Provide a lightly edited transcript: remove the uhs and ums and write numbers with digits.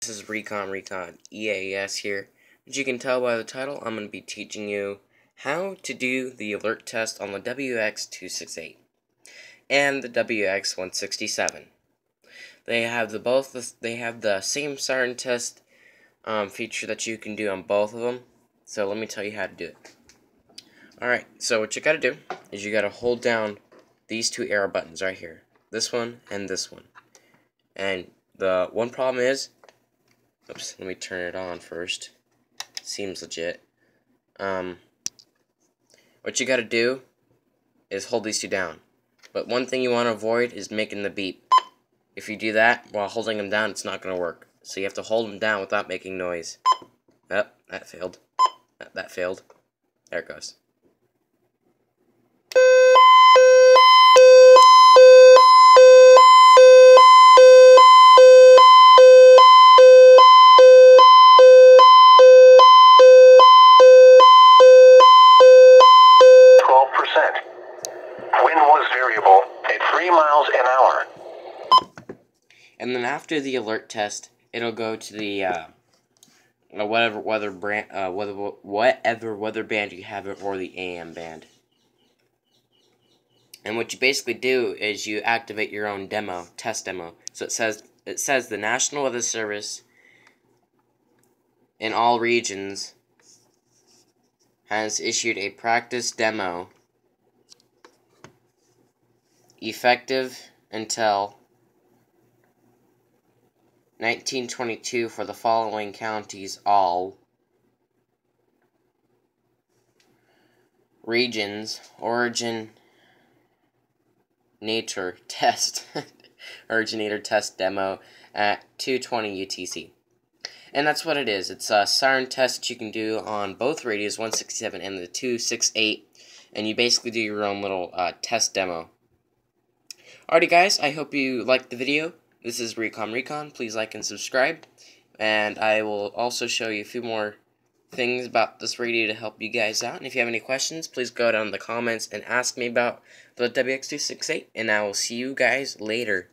This is Recon EAS here. As you can tell by the title, I'm going to be teaching you how to do the alert test on the WX-268 and the WX-167. They have the same siren test feature that you can do on both of them. So let me tell you how to do it. Alright, so what you gotta do is you gotta hold down these two arrow buttons right here. This one and this one. And the one problem is, oops, let me turn it on first. Seems legit. What you gotta do is hold these two down. But one thing you want to avoid is making the beep. If you do that while holding them down, it's not gonna work. So you have to hold them down without making noise. Oh, that failed. That failed. There it goes. Wind was variable at 3 miles an hour. And then after the alert test, it'll go to the whatever weather band you have it, or the AM band. And what you basically do is you activate your own test demo. So it says the National Weather Service in all regions has issued a practice demo effective until 1922 for the following counties. All regions originator test originator test demo at 2:20 UTC. And that's what it is. It's a siren test that you can do on both radios, 167 and the 268, and you basically do your own little test demo. Alrighty guys, I hope you liked the video. This is Recon. Please like and subscribe. And I will also show you a few more things about this radio to help you guys out. And if you have any questions, please go down in the comments and ask me about the WX-268. And I will see you guys later.